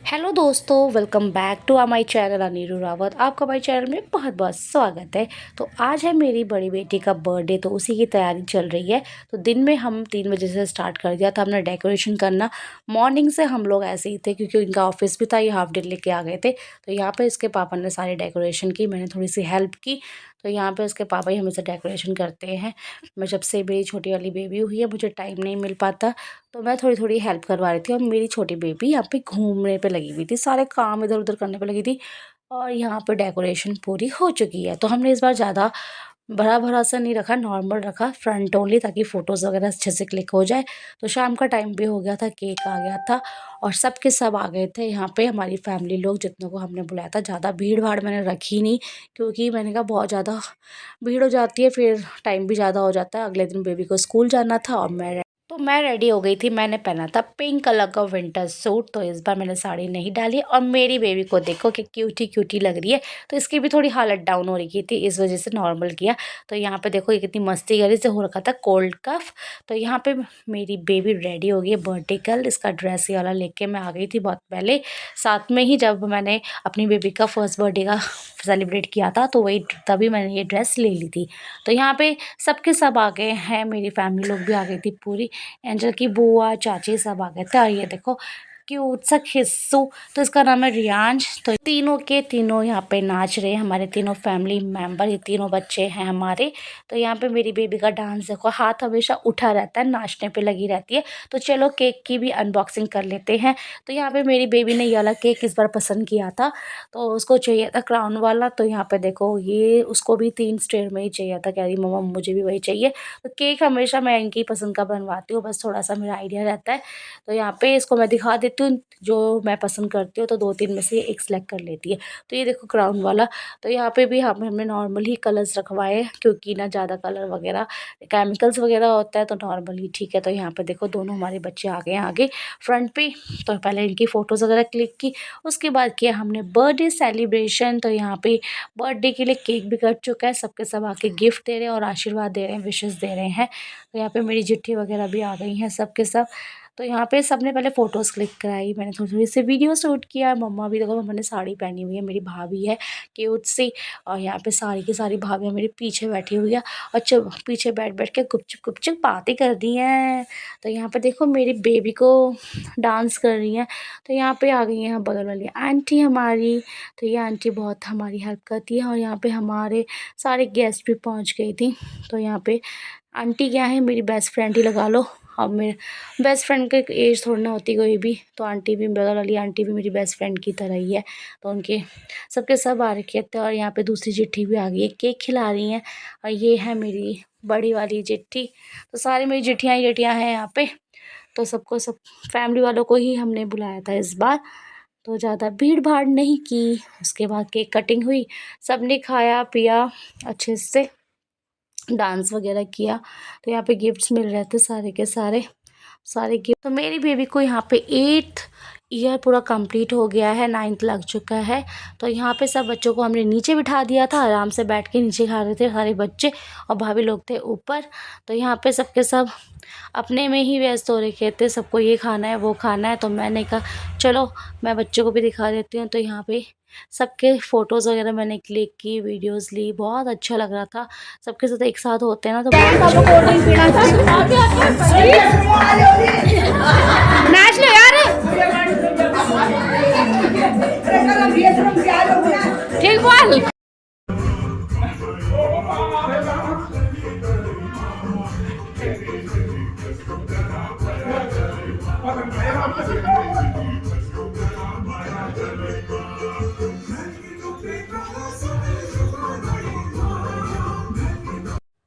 Hello दोस्तों, welcome back to my channel Aniru Rawat. आपका हमारे चैनल में बहुत बहुत स्वागत है। तो आज है मेरी बड़ी बेटी का बर्थडे, तो उसी की तैयारी चल रही है। तो दिन में हम 3 बजे से स्टार्ट कर दिया था हमने डेकोरेशन करना। मॉर्निंग से हम लोग ऐसे ही थे क्योंकि इनका ऑफिस भी था, ये हाफ डे लेके आ गए थे। तो यहाँ पे इसके पापा ने सारी डेकोरेशन की, मैंने थोड़ी सी हेल्प की। तो यहाँ पे उसके पापा ही हमेशा डेकोरेशन करते हैं। मैं जब से मेरी छोटी वाली बेबी हुई है मुझे टाइम नहीं मिल पाता, तो मैं थोड़ी थोड़ी हेल्प करवा रही थी। और मेरी छोटी बेबी यहाँ पे घूमने पे लगी हुई थी, सारे काम इधर उधर करने पे लगी थी। और यहाँ पे डेकोरेशन पूरी हो चुकी है। तो हमने इस बार ज़्यादा बड़ा भरा सा नहीं रखा, नॉर्मल रखा, फ्रंट ओनली, ताकि फ़ोटोज़ वगैरह अच्छे से क्लिक हो जाए। तो शाम का टाइम भी हो गया था, केक आ गया था और सब के सब आ गए थे यहाँ पे। हमारी फैमिली लोग जितनों को हमने बुलाया था, ज़्यादा भीड़ भाड़ मैंने रखी नहीं क्योंकि मैंने कहा बहुत ज़्यादा भीड़ हो जाती है, फिर टाइम भी ज़्यादा हो जाता है। अगले दिन बेबी को स्कूल जाना था और मैं रेडी हो गई थी। मैंने पहना था पिंक कलर का विंटर सूट, तो इस बार मैंने साड़ी नहीं डाली। और मेरी बेबी को देखो कि क्यूटी क्यूटी लग रही है। तो इसकी भी थोड़ी हालत डाउन हो रही थी, इस वजह से नॉर्मल किया। तो यहाँ पे देखो ये कितनी मस्ती करी से हो रखा था कोल्ड कफ। तो यहाँ पे मेरी बेबी रेडी हो गई है बर्थडे कल। इसका ड्रेस ये वाला लेके मैं आ गई थी बहुत पहले, साथ में ही जब मैंने अपनी बेबी का फर्स्ट बर्थडे का सेलिब्रेट किया था, तो वही तभी मैंने ये ड्रेस ले ली थी। तो यहाँ पे सबके सब आ गए हैं, मेरी फैमिली लोग भी आ गई थी पूरी। एंजल की बुआ चाची सब आ गए थे। और ये देखो क्यूट सा खिस्सू, तो इसका नाम है रियांश। तो तीनों के तीनों यहाँ पे नाच रहे हैं, हमारे तीनों फैमिली मेंबर, ये तीनों बच्चे हैं हमारे। तो यहाँ पे मेरी बेबी का डांस देखो, हाथ हमेशा उठा रहता है, नाचने पे लगी रहती है। तो चलो केक की भी अनबॉक्सिंग कर लेते हैं। तो यहाँ पे मेरी बेबी ने ये वाला केक इस बार पसंद किया था, तो उसको चाहिए था क्राउन वाला। तो यहाँ पे देखो ये उसको भी 3 स्टेयर में ही चाहिए था, कह रही मम्मा मुझे भी वही चाहिए। तो केक हमेशा मैं इनकी पसंद का बनवाती हूँ, बस थोड़ा सा मेरा आइडिया रहता है। तो यहाँ पे इसको मैं दिखा देती हूँ, जो मैं पसंद करती हूँ तो 2-3 में से एक सेलेक्ट कर लेती है। तो ये देखो क्राउन वाला। तो यहाँ पे भी हमने नॉर्मल ही कलर्स रखवाए हैं, क्योंकि ना ज़्यादा कलर वगैरह केमिकल्स वगैरह होता है, तो नॉर्मल ही ठीक है। तो यहाँ पे देखो दोनों हमारे बच्चे आ गए हैं आगे फ्रंट पे। तो पहले इनकी फ़ोटोज़ वगैरह क्लिक की, उसके बाद किया हमने बर्थडे सेलिब्रेशन। तो यहाँ पे बर्थडे के लिए केक भी कट चुका है, सबके सब आके गिफ्ट दे रहे हैं और आशीर्वाद दे रहे हैं, विशेस दे रहे हैं। तो यहाँ पे मेरी चिट्ठी वगैरह भी आ गई हैं सब के सब। तो यहाँ पे सबने पहले फ़ोटोज़ क्लिक कराई, मैंने थोड़ी थोड़ी सी वीडियो शूट किया। मम्मा भी देखो, मम्मा ने साड़ी पहनी हुई है, मेरी भाभी है क्यूट सी। और यहाँ पे सारी की सारी भाभियाँ मेरे पीछे बैठी हुई है और चुप पीछे बैठ बैठ के गुपचुप बातें कर दी हैं। तो यहाँ पे देखो मेरी बेबी को डांस कर रही हैं। तो यहाँ पे आ गई हैं बगल वाली आंटी हमारी। तो ये आंटी बहुत हमारी हेल्प करती है। और यहाँ पे हमारे सारे गेस्ट भी पहुँच गई थी। तो यहाँ पे आंटी क्या है, मेरी बेस्ट फ्रेंड ही लगा लो। अब मेरे बेस्ट फ्रेंड की एज थोड़ी ना होती कोई भी, तो आंटी भी, बगल वाली आंटी भी मेरी बेस्ट फ्रेंड की तरह ही है। तो उनके सबके सब आ रखे थे। और यहाँ पे दूसरी चिट्ठी भी आ गई है, केक खिला रही हैं। और ये है मेरी बड़ी वाली चिट्ठी। तो सारी मेरी चिट्ठियाँ ही चिट्ठियाँ हैं यहाँ पे। तो सबको सब फैमिली वालों को ही हमने बुलाया था इस बार, तो ज़्यादा भीड़ भाड़ नहीं की। उसके बाद केक कटिंग हुई, सबने खाया पिया अच्छे से, डांस वगैरह किया। तो यहाँ पे गिफ्ट्स मिल रहे थे सारे के सारे गिफ्ट। तो मेरी बेबी को यहाँ पे 8th ईयर पूरा कंप्लीट हो गया है, 9th लग चुका है। तो यहाँ पे सब बच्चों को हमने नीचे बिठा दिया था, आराम से बैठ के नीचे खा रहे थे सारे बच्चे, और भाभी लोग थे ऊपर। तो यहाँ पे सबके सब अपने में ही व्यस्त हो रखे थे, सबको ये खाना है वो खाना है। तो मैंने कहा चलो मैं बच्चों को भी दिखा देती हूँ। तो यहाँ पे सबके फ़ोटोज़ वगैरह मैंने क्लिक की, वीडियोज़ ली, बहुत अच्छा लग रहा था। सबके साथ एक साथ होते हैं ना तो बहुत अच्छा नाच लो यार, ठीक बोल।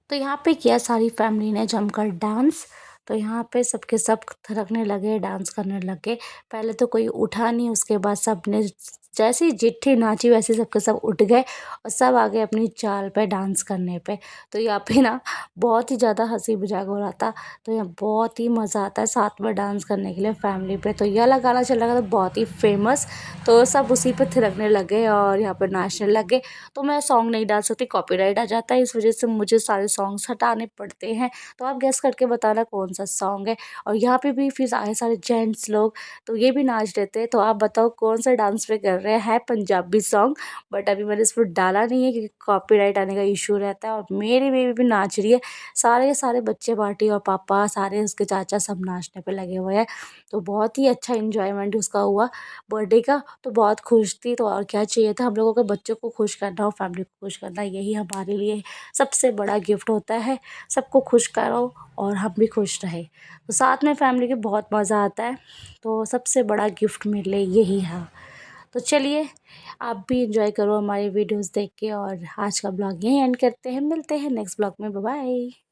तो यहाँ पे किया सारी फैमिली ने जमकर डांस। तो यहाँ पे सबके सब थिरकने लगे, डांस करने लगे। पहले तो कोई उठा नहीं, उसके बाद सब ने जैसे ही चिट्ठी नाची वैसे सबके सब उठ गए और सब आ गए अपनी चाल पे डांस करने पे। तो यहाँ पे ना बहुत ही ज़्यादा हंसी मजाक हो रहा था। तो यहाँ बहुत ही मज़ा आता है साथ में डांस करने के लिए फैमिली पे। तो यह वाला गाना चल रहा था बहुत ही फेमस, तो सब उसी पे थिरकने लगे और यहाँ पर नाचने लगे। तो मैं सॉन्ग नहीं डाल सकती, कॉपीराइट आ जाता है, इस वजह से मुझे सारे सॉन्ग्स हटाने पड़ते हैं। तो आप गेस करके बताना कौन कौन सा सॉन्ग है। और यहाँ पे भी फिर आए सारे जेंट्स लोग, तो ये भी नाच रहे थे। तो आप बताओ कौन सा डांस पे कर रहे हैं? है पंजाबी सॉन्ग, बट अभी मैंने इस पर डाला नहीं है क्योंकि कॉपीराइट आने का इशू रहता है। और मेरी बेबी भी नाच रही है, सारे के सारे बच्चे पार्टी और पापा सारे उसके चाचा सब नाचने पे लगे हुए हैं। तो बहुत ही अच्छा इंजॉयमेंट उसका हुआ बर्थडे का। तो बहुत खुश थी, तो और क्या चाहिए था। हम लोगों के बच्चों को खुश करना और फैमिली को खुश करना, यही हमारे लिए सबसे बड़ा गिफ्ट होता है। सबको खुश करो और हम भी खुश रहे। तो साथ में फैमिली के बहुत मज़ा आता है। तो सबसे बड़ा गिफ्ट मेरे लिए यही है। तो चलिए, आप भी इंजॉय करो हमारी वीडियोस देख के। और आज का ब्लॉग यहीं एंड करते हैं, मिलते हैं नेक्स्ट ब्लॉग में। Bye bye.